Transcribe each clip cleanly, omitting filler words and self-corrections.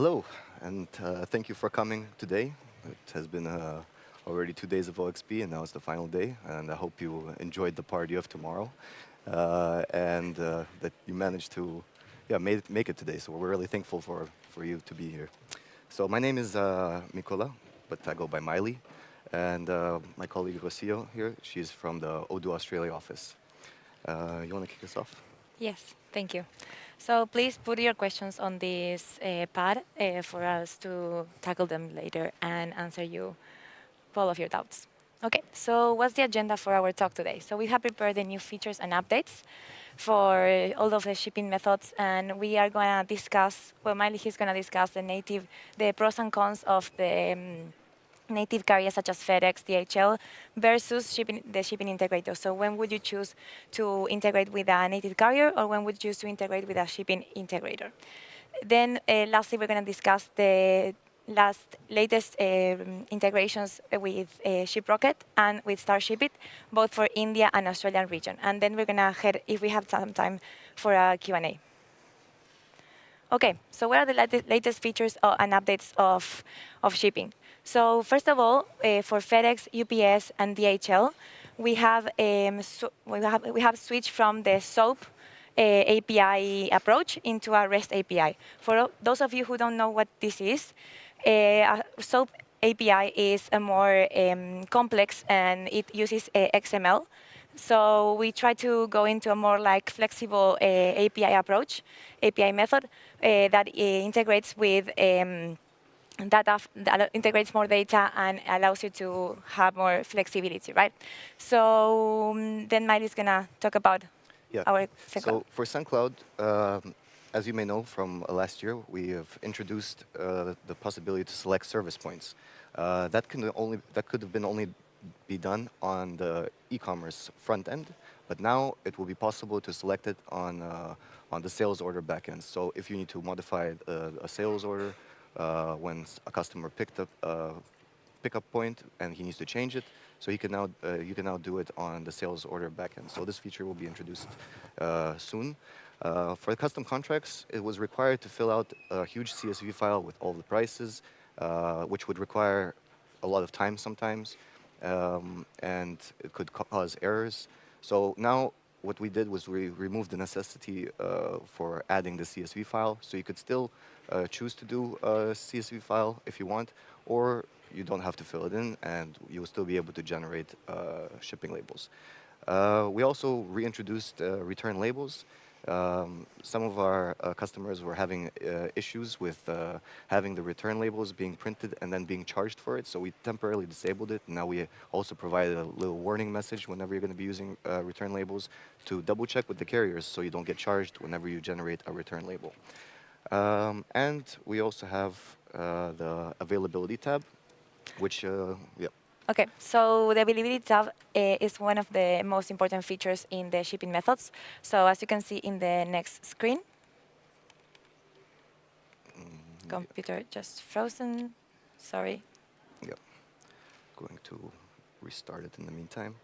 Hello, and thank you for coming today. It has been already 2 days of OXP, and now it's the final day. And I hope you enjoyed the party of tomorrow, and that you managed to, yeah, make it today. So we're really thankful for you to be here. So my name is Mikola, but I go by Miley, and my colleague Rocio here. She's from the Odoo Australia office. You want to kick us off? Yes, thank you. So please put your questions on this pad for us to tackle them later and answer you all of your doubts. Okay, so what's the agenda for our talk today? So we have prepared the new features and updates for all of the shipping methods, and we are going to discuss, well, Miley is going to discuss the pros and cons of the native carriers such as FedEx, DHL, versus the shipping integrator. So when would you choose to integrate with a native carrier, or when would you choose to integrate with a shipping integrator? Then lastly, we're going to discuss the latest integrations with ShipRocket and with Starshipit, both for India and Australian region. And then we're going to head, if we have some time, for a Q&A. Okay, so what are the latest features and updates of shipping? So first of all, for FedEx, UPS, and DHL, we have switched from the SOAP API approach into a REST API. For those of you who don't know what this is, a SOAP API is a more complex, and it uses XML. So we try to go into a more like flexible API approach, API method that integrates with that integrates more data and allows you to have more flexibility, right? So then Miley is gonna talk about Yeah. our SendCloud. So for SunCloud, as you may know from last year, we have introduced the possibility to select service points. That could have been only be done on the e-commerce front end, but now it will be possible to select it on the sales order backend. So if you need to modify a sales order when a customer picked up pickup point and he needs to change it. So you can now do it on the sales order backend. So this feature will be introduced soon. For the custom contracts, it was required to fill out a huge CSV file with all the prices, which would require a lot of time sometimes, and it could cause errors. So now what we did was we removed the necessity for adding the CSV file. So you could still choose to do a CSV file if you want, or you don't have to fill it in, and you'll still be able to generate shipping labels. We also reintroduced return labels. Some of our customers were having issues with having the return labels being printed and then being charged for it, so we temporarily disabled it. Now we also provided a little warning message whenever you're going to be using return labels to double check with the carriers so you don't get charged whenever you generate a return label. And we also have the availability tab, which, yeah. Okay, so the availability tab is one of the most important features in the shipping methods. So as you can see in the next screen, computer just frozen, sorry. Yeah, going to restart it in the meantime.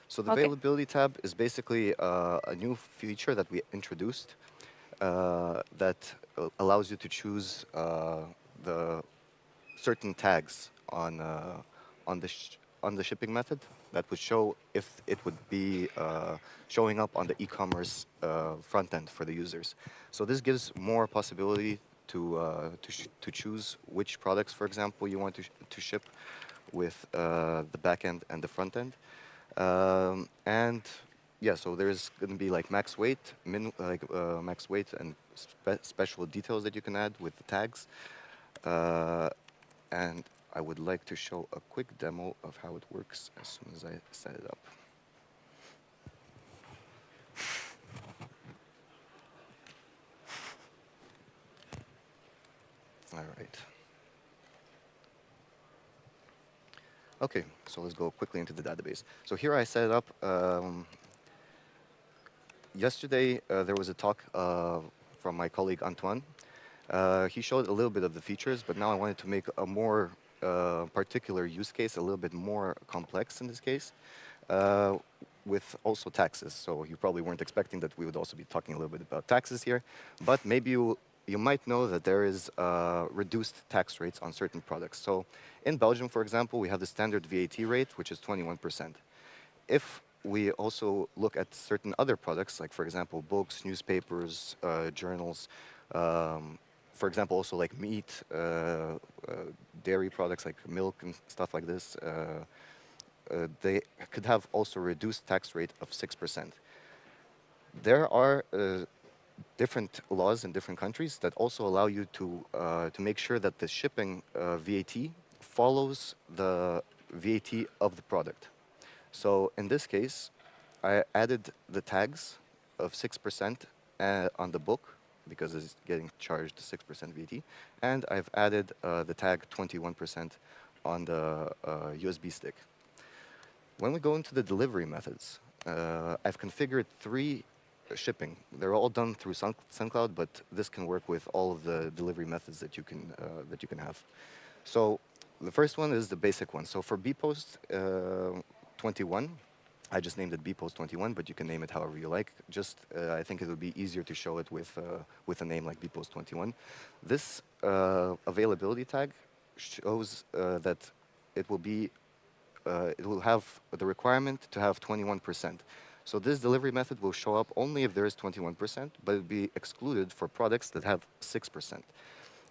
So the Okay. availability tab is basically a new feature that we introduced that allows you to choose the certain tags on the shipping method that would show if it would be showing up on the e-commerce front end for the users. So this gives more possibility to choose which products, for example, you want to ship with the back end and the front end. And yeah, so there's going to be like max weight, max weight and special details that you can add with the tags. And I would like to show a quick demo of how it works as soon as I set it up. All right. Okay, so let's go quickly into the database. So here I set it up. Yesterday, there was a talk from my colleague Antoine. He showed a little bit of the features, but now I wanted to make a more particular use case, a little bit more complex in this case, with also taxes. So you probably weren't expecting that we would also be talking a little bit about taxes here, but maybe you you might know that there is reduced tax rates on certain products. So in Belgium, for example, we have the standard VAT rate, which is 21%. If we also look at certain other products, like for example, books, newspapers, journals, um, for example, also like meat, dairy products like milk and stuff like this, they could have also reduced tax rate of 6%. There are different laws in different countries that also allow you to make sure that the shipping VAT follows the VAT of the product. So in this case, I added the tags of 6% on the book because it's getting charged 6% VAT, and I've added the tag 21% on the USB stick. When we go into the delivery methods, I've configured three shipping. They're all done through SunCloud, but this can work with all of the delivery methods that you can have. So the first one is the basic one. So for bpost 21, I just named it bpost 21, but you can name it however you like. Just I think it would be easier to show it with a name like bpost 21. This availability tag shows that it will be it will have the requirement to have 21%. So this delivery method will show up only if there is 21%, but it will be excluded for products that have 6%.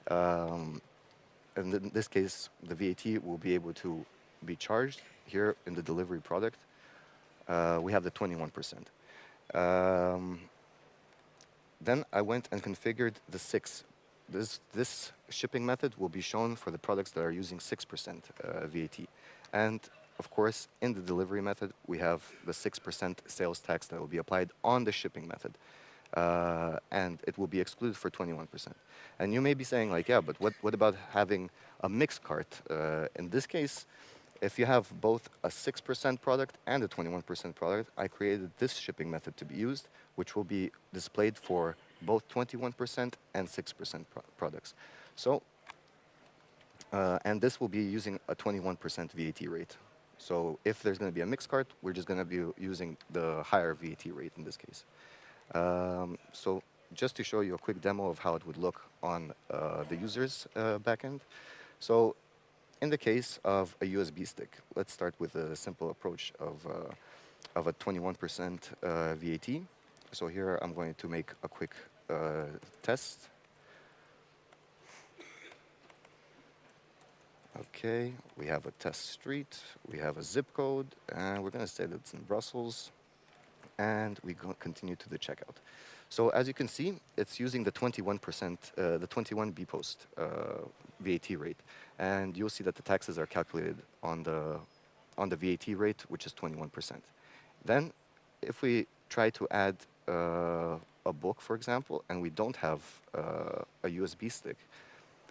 Um, and in this case, the VAT will be able to be charged. Here in the delivery product, we have the 21%. Um, then I went and configured the 6. This shipping method will be shown for the products that are using 6% VAT. And of course, in the delivery method, we have the 6% sales tax that will be applied on the shipping method. And it will be excluded for 21%. And you may be saying like, yeah, but what about having a mixed cart? In this case, if you have both a 6% product and a 21% product, I created this shipping method to be used, which will be displayed for both 21% and 6% products. So, and this will be using a 21% VAT rate. So if there's going to be a mixed cart, we're just going to be using the higher VAT rate in this case. So just to show you a quick demo of how it would look on the user's backend. So in the case of a USB stick, let's start with a simple approach of a 21% VAT. So here I'm going to make a quick test. Okay, we have a test street, we have a zip code, and we're going to say that it's in Brussels, and we continue to the checkout. So as you can see, it's using the 21%, the 21 bpost VAT rate, and you'll see that the taxes are calculated on the VAT rate, which is 21%. Then, if we try to add a book, for example, and we don't have a USB stick,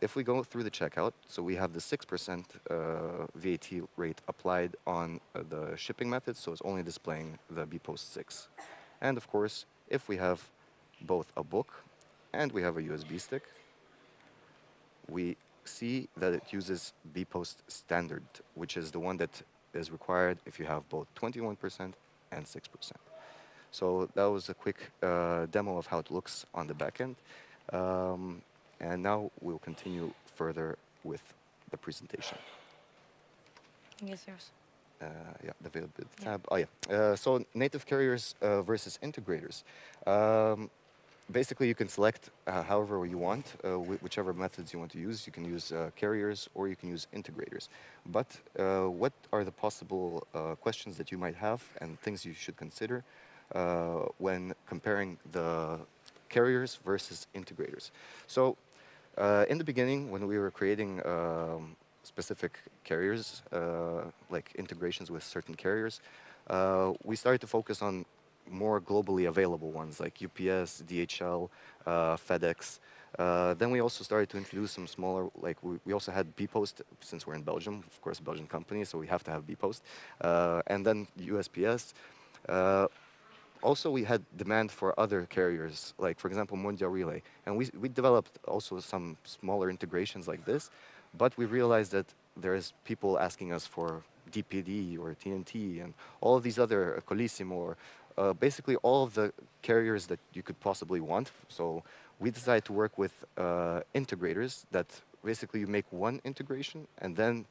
if we go through the checkout, so we have the 6% VAT rate applied on the shipping method, so it's only displaying the bpost 6. And of course, if we have both a book and we have a USB stick, we see that it uses bpost standard, which is the one that is required if you have both 21% and 6%. So that was a quick demo of how it looks on the backend. And now we'll continue further with the presentation. Yes, yours. Yeah, the availability Yeah. tab. Oh, yeah. So native carriers versus integrators. Basically, you can select however you want, whichever methods you want to use. You can use carriers or you can use integrators. But what are the possible questions that you might have and things you should consider when comparing the carriers versus integrators? So in the beginning, when we were creating specific carriers, like integrations with certain carriers, we started to focus on more globally available ones like UPS, DHL, FedEx. Then we also started to introduce some smaller, like we also had bpost, since we're in Belgium, of course, a Belgian company, so we have to have bpost. And then USPS. Also, we had demand for other carriers, like, for example, Mondial Relay. And we developed also some smaller integrations like this, but we realized that there's people asking us for DPD or TNT and all of these other Colissimo, or basically all of the carriers that you could possibly want. So we decided to work with integrators that basically you make one integration, and then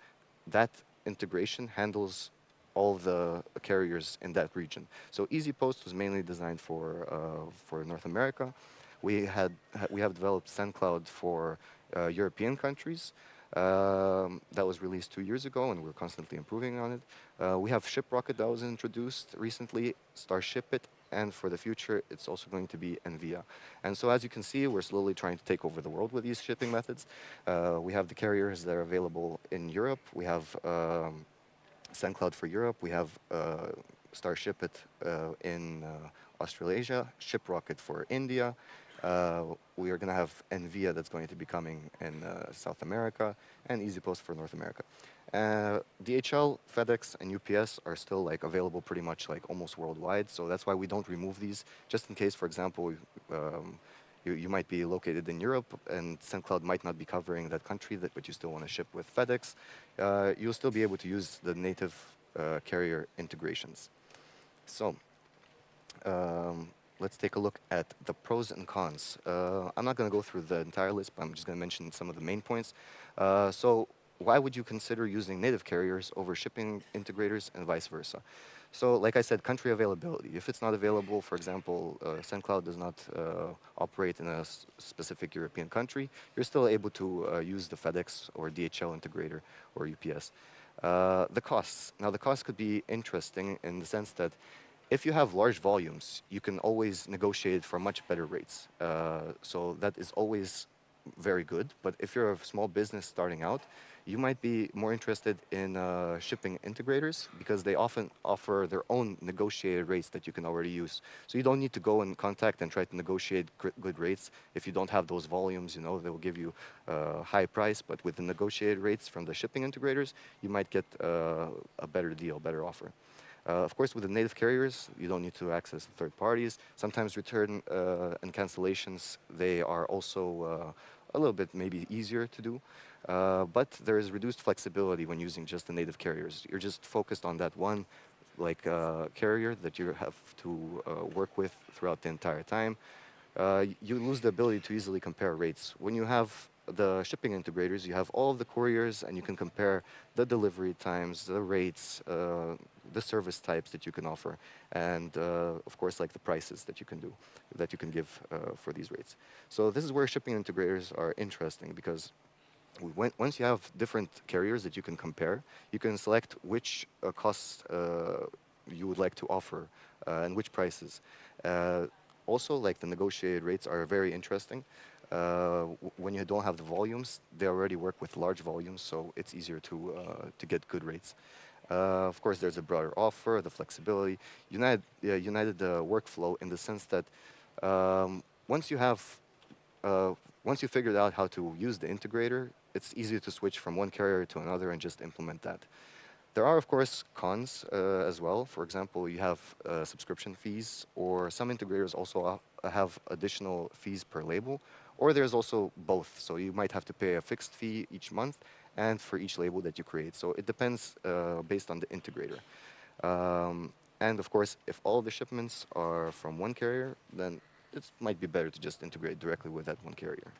that integration handles all the carriers in that region. So EasyPost was mainly designed for North America. We have developed SendCloud for European countries. That was released 2 years ago, and we're constantly improving on it. We have ShipRocket that was introduced recently, StarShipIt, and for the future, it's also going to be Envia. And so as you can see, we're slowly trying to take over the world with these shipping methods. We have the carriers that are available in Europe. We have SendCloud for Europe. We have StarShipIt in Australasia, ShipRocket for India. We are going to have Envia that's going to be coming in South America, and EasyPost for North America. DHL, FedEx, and UPS are still like available pretty much like almost worldwide. So that's why we don't remove these, just in case, for example, you might be located in Europe and SendCloud might not be covering that country, but you still want to ship with FedEx. You'll still be able to use the native carrier integrations. So let's take a look at the pros and cons. I'm not going to go through the entire list, but I'm just going to mention some of the main points. So why would you consider using native carriers over shipping integrators and vice versa? So like I said, country availability. If it's not available, for example, SendCloud does not operate in a specific European country, you're still able to use the FedEx or DHL integrator or UPS. The costs. Now the cost could be interesting in the sense that if you have large volumes, you can always negotiate for much better rates. So that is always very good. But if you're a small business starting out, you might be more interested in shipping integrators because they often offer their own negotiated rates that you can already use. So you don't need to go and contact and try to negotiate good rates. If you don't have those volumes, you know, they will give you a high price. But with the negotiated rates from the shipping integrators, you might get a better deal, better offer. Of course, with the native carriers, you don't need to access third parties. Sometimes return and cancellations, they are also a little bit maybe easier to do. But there is reduced flexibility when using just the native carriers. You're just focused on that one carrier that you have to work with throughout the entire time. You lose the ability to easily compare rates. When you have the shipping integrators, you have all of the couriers, and you can compare the delivery times, the rates, the service types that you can offer, and of course, like the prices that you can do, that you can give for these rates. So this is where shipping integrators are interesting because once you have different carriers that you can compare, you can select which costs you would like to offer and which prices. Also, like the negotiated rates are very interesting. When you don't have the volumes, they already work with large volumes, so it's easier to get good rates. Of course, there's a broader offer, the flexibility, united workflow in the sense that once you have once you figured out how to use the integrator, it's easier to switch from one carrier to another and just implement that. There are, of course, cons as well. For example, you have subscription fees, or some integrators also have additional fees per label, or there's also both. So you might have to pay a fixed fee each month and for each label that you create. So it depends based on the integrator. And of course, if all the shipments are from one carrier, then it might be better to just integrate directly with that one carrier.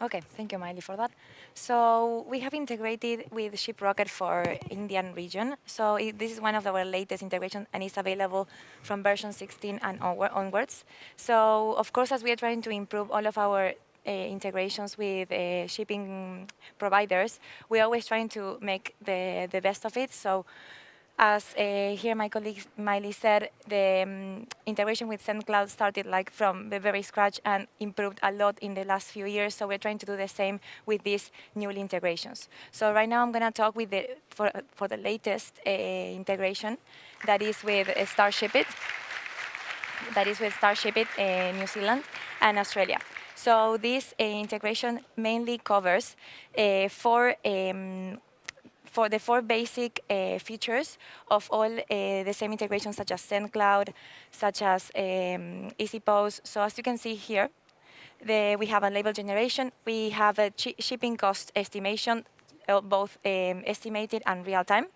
Okay, thank you, Miley, for that. So we have integrated with ShipRocket for Indian region. So this is one of our latest integrations, and it's available from version 16 and onwards. So of course, as we are trying to improve all of our integrations with shipping providers, we're always trying to make the best of it. So as here my colleague Miley said, the integration with SendCloud started like from the very scratch and improved a lot in the last few years. So we're trying to do the same with these new integrations. So right now I'm going to talk with for the latest integration that is with StarShipIt. That is with StarShipIt in New Zealand and Australia. So this integration mainly covers for the four basic features of all the same integrations, such as SendCloud, such as EasyPost. So as you can see here, we have a label generation, we have a shipping cost estimation, both estimated and real time.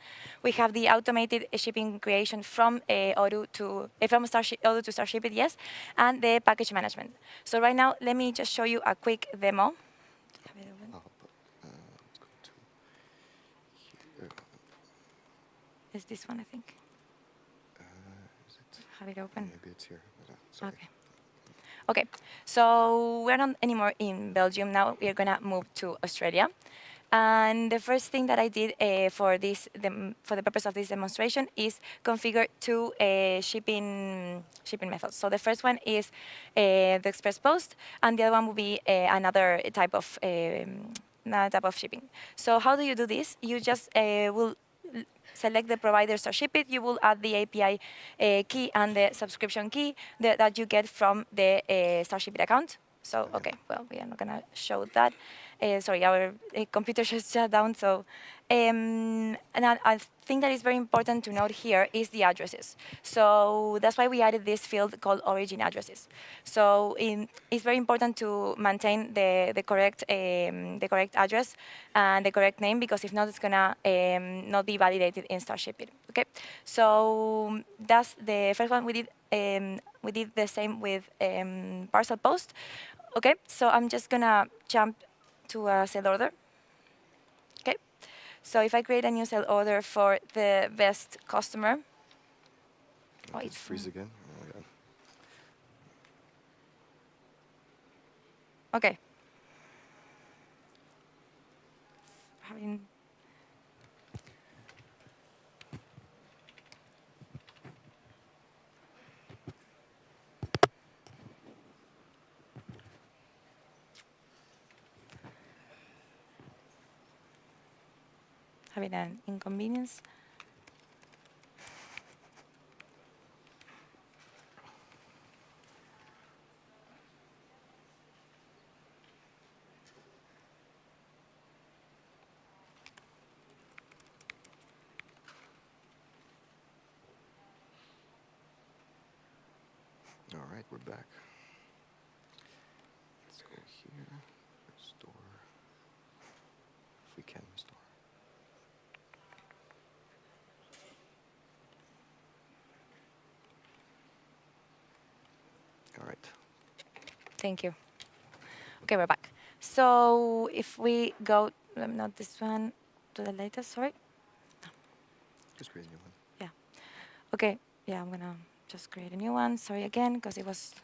We have the automated shipping creation from Odoo to Odoo to Starship, yes, and the package management. So right now, let me just show you a quick demo. Oh, let's go to here. Is this one, I think? Is it? Have it open? Maybe it's here. But, sorry. Okay. Okay, so we're not anymore in Belgium now. We're gonna move to Australia. And the first thing that I did for for the purpose of this demonstration is configure two shipping methods. So the first one is the express post, and the other one will be another type of shipping. So how do you do this? You just will select the provider Starship it, you will add the API key and the subscription key that you get from the Starship it account. So, okay, well, we are not going to show that. Sorry, our computer just shut down. So, and I think that is very important to note here is the addresses. So that's why we added this field called origin addresses. So it's very important to maintain the correct address and the correct name, because if not, it's gonna not be validated in Starship it. Okay, so that's the first one we did. We did the same with parcel post. Okay, so I'm just gonna jump to a sale order. Okay, so if I create a new sale order for the best customer, oh, It's freeze again. Oh my god. okay. Having an inconvenience. All right, we're back. Let's go here. Restore. If we can restore. All right. Thank you. Okay, we're back. So if we go, not this one, to the latest, sorry. Just create a new one. Yeah. Okay, yeah, I'm gonna just create a new one. Sorry again, because it was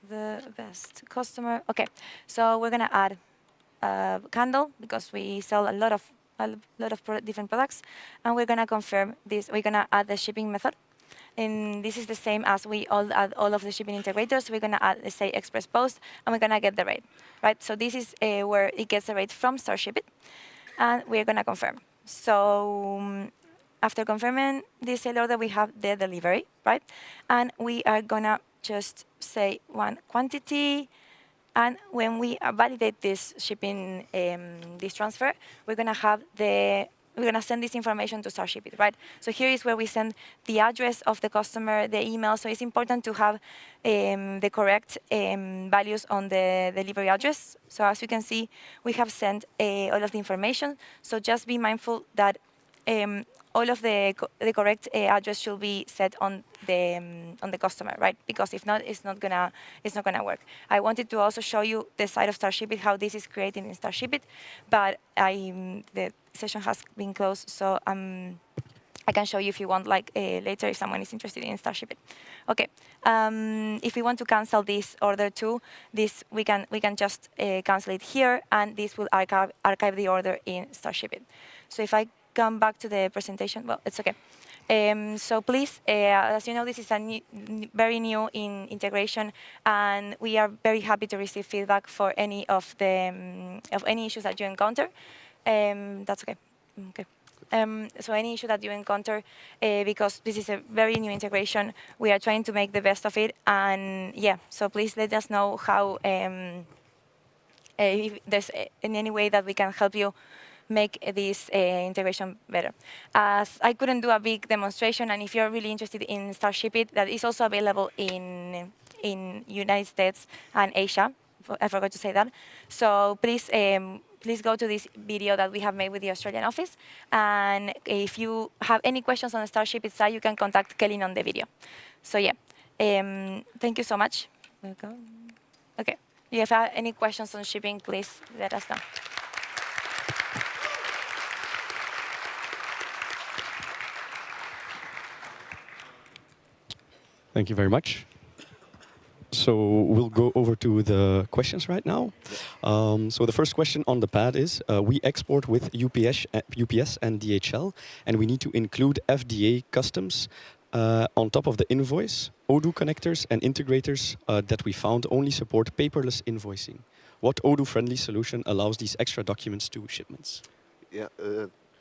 the best customer. Okay, so we're gonna add a candle because we sell a lot of different products, and we're gonna confirm this. We're gonna add the shipping method, and this is the same as we all add all of the shipping integrators. We're gonna add, let's say, express post, and we're gonna get the rate, right? So this is where it gets the rate from Starship it, and we're gonna confirm. So after confirming this sale order, we have the delivery, right? And we are gonna just say one quantity, and when we validate this shipping, this transfer, we're gonna send this information to Starship it, right? So here is where we send the address of the customer, the email. So it's important to have the correct values on the delivery address. So as you can see, we have sent all of the information. So just be mindful that all of the correct address should be set on the customer, right? Because if not, it's not gonna work. I wanted to also show you the side of Starship it, how this is created in Starship it, but the session has been closed, so I can show you if you want, like later, if someone is interested in Starship it. Okay. If we want to cancel this order too, we can just cancel it here, and this will archive the order in Starship it. So if I come back to the presentation, well, it's okay. So please, as you know, this is a very new integration, and we are very happy to receive feedback for any of any issues that you encounter. That's okay. Okay. So any issue that you encounter, because this is a very new integration, we are trying to make the best of it. And yeah, so please let us know how, if there's in any way that we can help you make this integration better. As I couldn't do a big demonstration, and if you're really interested in Starship it, that is also available in United States and Asia. I forgot to say that. So please please go to this video that we have made with the Australian office. And if you have any questions on the Starship itself, you can contact Kelly on the video. So yeah, thank you so much. Welcome. Okay, if you have any questions on shipping, please let us know. Thank you very much. So we'll go over to the questions right now. So the first question on the pad is, we export with UPS and DHL, and we need to include FDA customs on top of the invoice. Odoo connectors and integrators that we found only support paperless invoicing. What Odoo-friendly solution allows these extra documents to shipments? Yeah,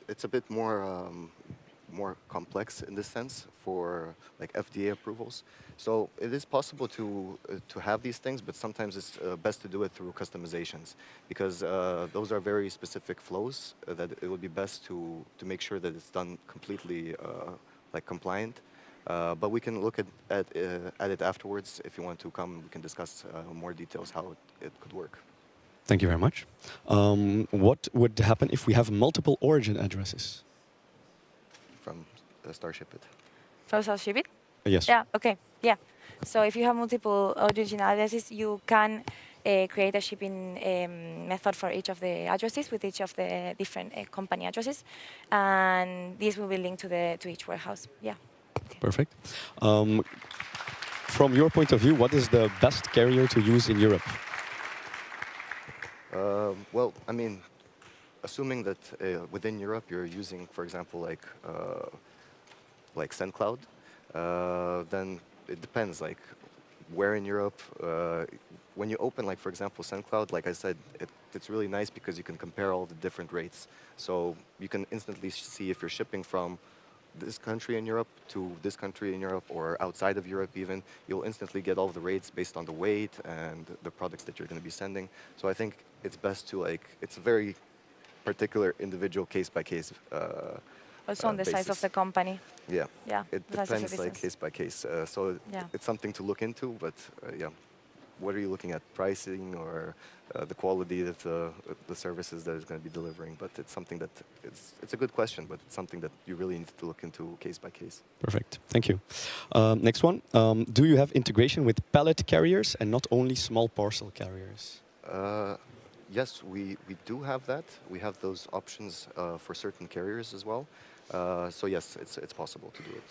it's a bit more complex in this sense for like FDA approvals. So it is possible to have these things, but sometimes it's best to do it through customizations because those are very specific flows that it would be best to make sure that it's done completely like compliant. But we can look at it afterwards. If you want to come, we can discuss more details how it could work. Thank you very much. What would happen if we have multiple origin addresses? From Starship it. From Starship it? Yes. Yeah, okay, yeah. So if you have multiple origin addresses, you can create a shipping method for each of the addresses with each of the different company addresses. And this will be linked to each warehouse, yeah. Perfect. From your point of view, what is the best carrier to use in Europe? Well, I mean, assuming that within Europe you're using, for example, like SendCloud, then it depends, like where in Europe. When you open, like for example, SendCloud, like I said, it's really nice because you can compare all the different rates. So you can instantly see if you're shipping from this country in Europe to this country in Europe or outside of Europe even. You'll instantly get all the rates based on the weight and the products that you're going to be sending. So I think it's best to it's a very particular individual case by case Also on the size of the company. Yeah. Yeah. It depends like case by case. So yeah. it's something to look into, but yeah. What are you looking at? Pricing or the quality of the services that it's going to be delivering? But it's something that it's a good question, but it's something that you really need to look into case by case. Perfect. Thank you. Next one. Do you have integration with pallet carriers and not only small parcel carriers? Yes, we do have that. We have those options for certain carriers as well. So yes, it's possible to do it.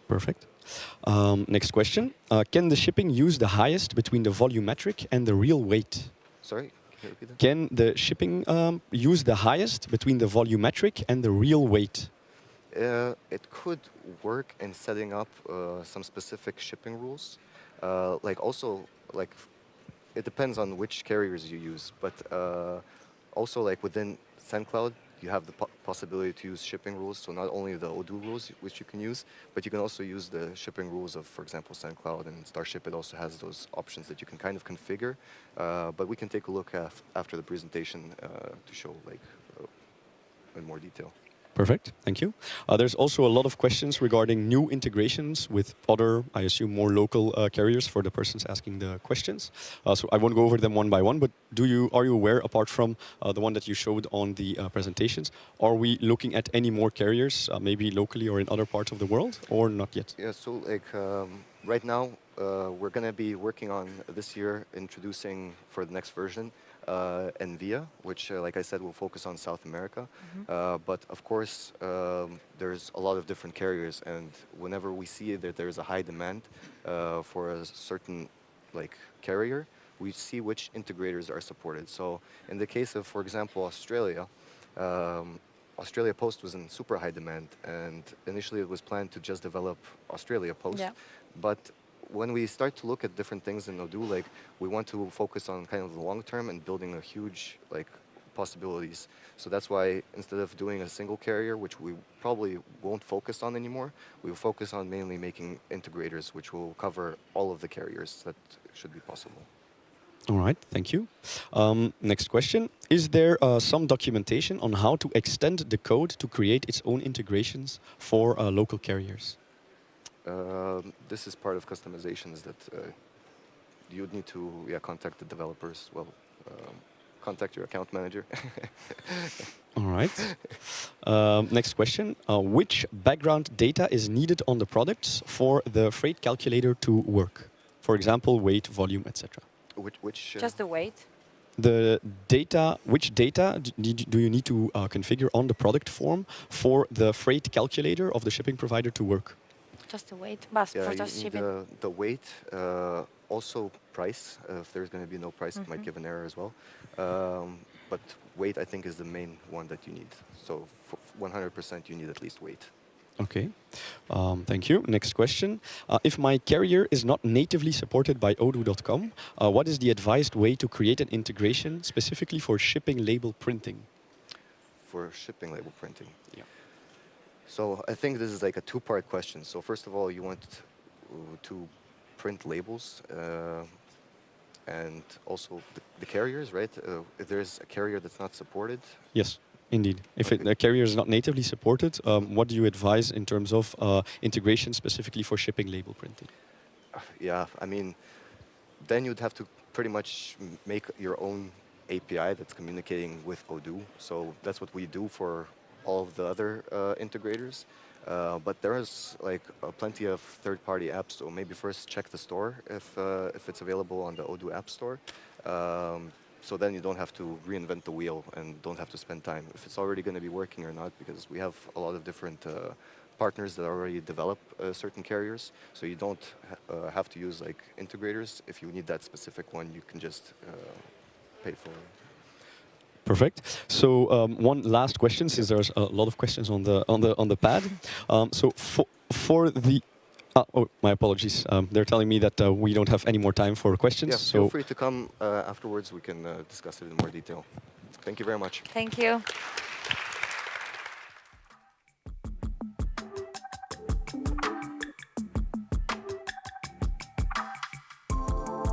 Perfect. Next question. Can the shipping use the highest between the volumetric and the real weight? Sorry, can you repeat that? Can the shipping use the highest between the volumetric and the real weight? It could work in setting up some specific shipping rules. It depends on which carriers you use, but also like within SendCloud, you have the possibility to use shipping rules. So not only the Odoo rules, which you can use, but you can also use the shipping rules of, for example, SendCloud and Starship. It also has those options that you can kind of configure. But we can take a look after the presentation to show in more detail. Perfect, thank you. There's also a lot of questions regarding new integrations with other, I assume, more local carriers for the persons asking the questions. So I won't go over them one by one, but are you aware, apart from the one that you showed on the presentations, are we looking at any more carriers, maybe locally or in other parts of the world, or not yet? Yeah, so right now, we're going to be working on this year introducing for the next version Envia, which, like I said, will focus on South America. But of course, there's a lot of different carriers, and whenever we see that there's a high demand for a certain carrier, we see which integrators are supported. So in the case of, for example, Australia, Australia Post was in super high demand, and initially it was planned to just develop Australia Post. Yeah. But when we start to look at different things in Odoo, we want to focus on kind of the long term and building a huge possibilities. So that's why instead of doing a single carrier, which we probably won't focus on anymore, we will focus on mainly making integrators, which will cover all of the carriers that should be possible. All right, thank you. Next question. Is there some documentation on how to extend the code to create its own integrations for local carriers? This is part of customizations that you would need to contact the developers. Well, contact your account manager. All right. Next question. Which background data is needed on the products for the freight calculator to work? For example, weight, volume, etc. which Just the weight. The data, which data do you need to configure on the product form for the freight calculator of the shipping provider to work? Just the weight. But Yeah, for you just need shipping. the weight, also price. If there's going to be no price, it might give an error as well. But weight, I think, is the main one that you need. So 100%, you need at least weight. Okay, thank you. Next question. If my carrier is not natively supported by Odoo.com, what is the advised way to create an integration specifically for shipping label printing? For shipping label printing. Yeah. So I think this is like a two-part question. So first of all, you want to print labels, and also the carriers, right? If there's a carrier that's not supported, Yes, indeed. If okay. the carrier is not natively supported, what do you advise in terms of integration specifically for shipping label printing? Yeah, I mean, then you'd have to pretty much make your own API that's communicating with Odoo. So that's what we do for all of the other integrators. But there is like plenty of third-party apps. So maybe first check the store if it's available on the Odoo App Store. So then you don't have to reinvent the wheel and don't have to spend time if it's already going to be working or not, because we have a lot of different partners that already develop certain carriers. So you don't have to use like integrators. If you need that specific one, you can just pay for it. Perfect. So one last question, since there's a lot of questions on the pad. So for the oh, my apologies. They're telling me that we don't have any more time for questions. Yeah, So feel free to come afterwards. We can discuss it in more detail. Thank you very much. Thank you.